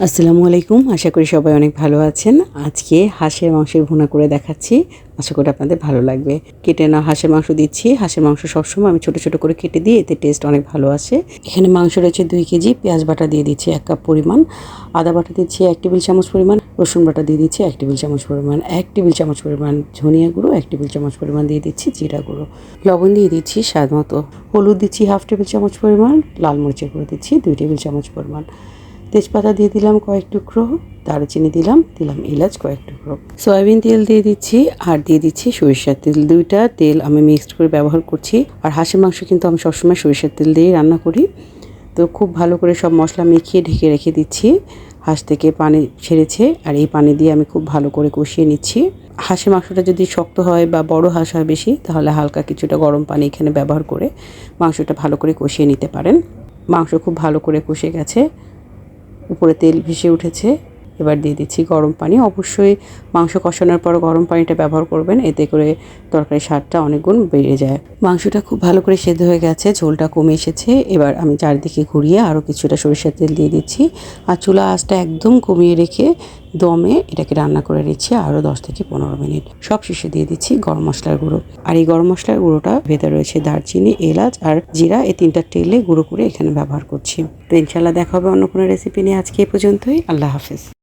আসসালামু আলাইকুম। আশা করি সবাই অনেক ভালো আছেন। আজকে হাঁসের মাংসের ভুনা করে দেখাচ্ছি। আশা করি আপনাদের ভালো লাগবে। কেটে নেওয়া হাঁসের মাংস দিচ্ছি। হাঁসের মাংস সবসময় আমি ছোট ছোট করে কেটে দিই, এতে টেস্ট অনেক ভালো আসে। এখানে মাংস রয়েছে 2 কেজি। পেঁয়াজ বাটা দিয়ে দিচ্ছি 1 কাপ পরিমাণ, আদা বাটা দিচ্ছি 1 টেবিল চামচ পরিমাণ, রসুন বাটা দিয়ে দিচ্ছি 1 টেবিল চামচ পরিমাণ, 1 টেবিল চামচ পরিমাণ ধনিয়া গুঁড়ো, 1 টেবিল চামচ পরিমাণ দিয়ে দিচ্ছি জিরা গুঁড়ো, লবণ দিয়ে দিচ্ছি স্বাদ মতো, হলুদ দিচ্ছি 1/2 টেবিল চামচ পরিমাণ, লাল মরিচের গুঁড়ো দিচ্ছি 2 টেবিল চামচ পরিমাণ, তেজপাতা দিয়ে দিলাম কয়েক টুকরো, দারুচিনি দিলাম এলাচ কয়েক টুকরো, সয়াবিন তেল দিয়ে দিচ্ছি আর দিয়ে দিচ্ছি সরিষার তেল। 2টা তেল আমি মিক্সড করে ব্যবহার করছি। আর হাঁসের মাংস কিন্তু আমি সবসময় সরিষার তেল দিয়েই রান্না করি। তো খুব ভালো করে সব মশলা মিখিয়ে ঢেকে রেখে দিচ্ছি। হাঁস থেকে পানি ছেড়েছে আর এই পানি দিয়ে আমি খুব ভালো করে কষিয়ে নিচ্ছি। হাঁসের মাংসটা যদি শক্ত হয় বা বড় হাঁস হয় বেশি, তাহলে হালকা কিছুটা গরম পানি এখানে ব্যবহার করে মাংসটা ভালো করে কষিয়ে নিতে পারেন। মাংস খুব ভালো করে কষে গেছে, উপরে তেল ভেসে উঠেছে। এবার দিয়ে দিচ্ছি গরম পানি। অবশ্যই মাংস কষানোর পর গরম পানিটা ব্যবহার করবেন, এতে করে তরকারির স্বাদটা অনেক গুণ বেড়ে যায়। মাংসটা খুব ভালো করে সেদ্ধ হয়ে গেছে, ঝোলটা কমে এসেছে। এবার আমি চারিদিকে ঘুরিয়ে আরও কিছুটা সরিষার তেল দিয়ে দিচ্ছি আর চুলা আঁচটা একদম কমিয়ে রেখে দমে এটাকে রান্না করে নিচ্ছি আরও 10 থেকে 15 মিনিট। সব শেষে দিয়ে দিচ্ছি গরম মশলার গুঁড়ো। আর এই গরম মশলার গুঁড়োটা ভেতরে রয়েছে দারচিনি, এলাচ আর জিরা, এই 3টা তেলে গুঁড়ো করে এখানে ব্যবহার করছি। তো ইনশাল্লাহ দেখা হবে অন্য কোনো রেসিপি নিয়ে। আজকে এই পর্যন্তই। আল্লাহ হাফেজ।